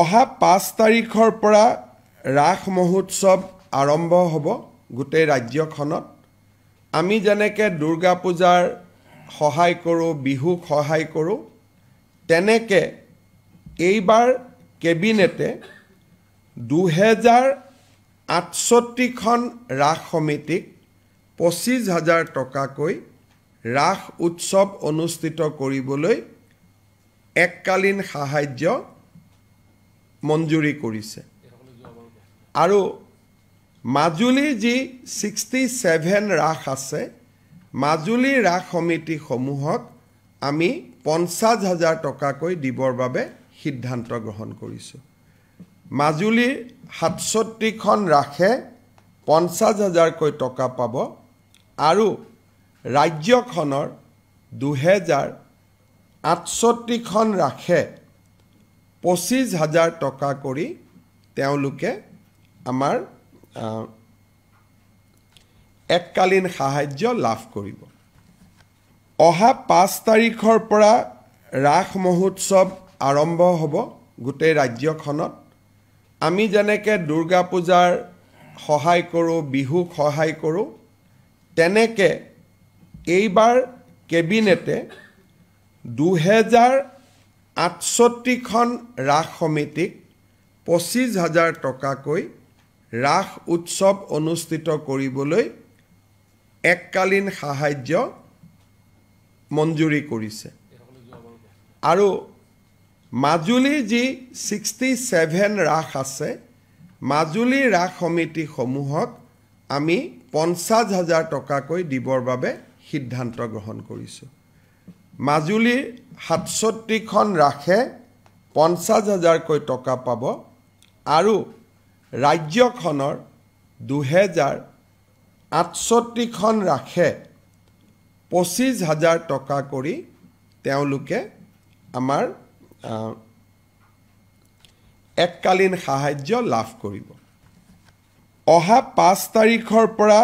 অহা 5 তাৰিখৰ পৰা ৰাস মহোৎসৱ আৰম্ভ হ'ব গোটেই ৰাজ্যখনত। আমি যেনেকৈ দুৰ্গা পূজাৰ সহায় কৰোঁ, বিহুক সহায় কৰোঁ, তেনেকৈ এইবাৰ কেবিনেটে 2068খন ৰাস সমিতিক 25,000 টকাকৈ ৰাস উৎসৱ অনুষ্ঠিত কৰিবলৈ এককালীন সাহায্য মঞ্জুৰি কৰিছে। আৰু মাজুলীৰ যি 67 ৰাস আছে, মাজুলীৰ ৰাস সমিতিসমূহক আমি 50,000 টকাকৈ দিবৰ বাবে সিদ্ধান্ত গ্ৰহণ কৰিছোঁ। মাজুলীৰ 67খন ৰাসে 50,000কৈ টকা পাব আৰু ৰাজ্যখনৰ 2068খন ৰাসে 25,000 টকা কৰি তেওঁলোকে আমাৰ এককালীন সাহায্য লাভ কৰিব। অহা 5 তাৰিখৰ পৰা ৰাস মহোৎসৱ আৰম্ভ হ'ব গোটেই ৰাজ্যখনত। আমি যেনেকৈ দুৰ্গা পূজাৰ সহায় কৰোঁ, বিহুক সহায় কৰোঁ, তেনেকৈ এইবাৰ কেবিনেটে 2068খন ৰাস সমিতিক 25,000 টকাকৈ ৰাস উৎসৱ অনুষ্ঠিত কৰিবলৈ এককালীন সাহায্য মঞ্জুৰি কৰিছে। আৰু মাজুলীৰ যি 67 ৰাস আছে, মাজুলীৰ ৰাস সমিতিসমূহক আমি 50,000 টকাকৈ দিবৰ বাবে সিদ্ধান্ত গ্ৰহণ কৰিছোঁ। মাজুলীৰ 67খন ৰাসে 50,000কৈ টকা পাব আৰু ৰাজ্যখনৰ 2068খন ৰাসে 25,000 টকা কৰি তেওঁলোকে আমাৰ এককালীন সাহায্য লাভ কৰিব। অহা 5 তাৰিখৰ পৰা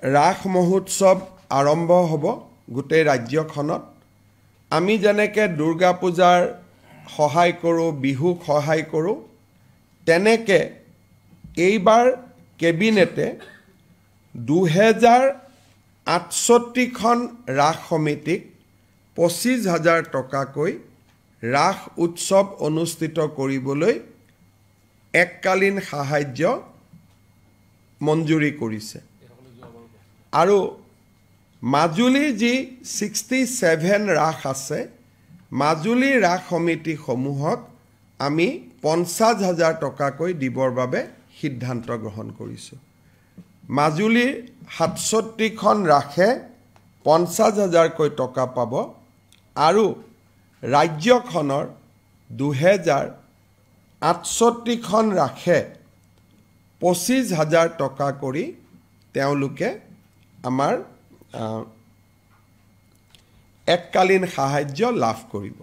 ৰাস মহোৎসৱ আৰম্ভ হ'ব গোটেই ৰাজ্যখনত। আমি যেনেকৈ দুৰ্গা পূজাৰ সহায় কৰোঁ, বিহুক সহায় কৰোঁ, তেনেকৈ এইবাৰ কেবিনেটে 2068খন ৰাস সমিতিক 25,000 টকাকৈ ৰাস উৎসৱ অনুষ্ঠিত কৰিবলৈ এককালীন সাহায্য মঞ্জুৰি কৰিছে। আৰু মাজুলীৰ যি 67 ৰাস আছে, মাজুলীৰ ৰাস সমিতিসমূহক আমি 50,000 টকাকৈ দিবৰ বাবে সিদ্ধান্ত গ্ৰহণ কৰিছোঁ। মাজুলীৰ 67খন ৰাসে 50,000কৈ টকা পাব আৰু ৰাজ্যখনৰ 2068খন ৰাসে 25,000 টকা কৰি তেওঁলোকে আমাৰ এককালীন সাহায্য লাভ কৰিব।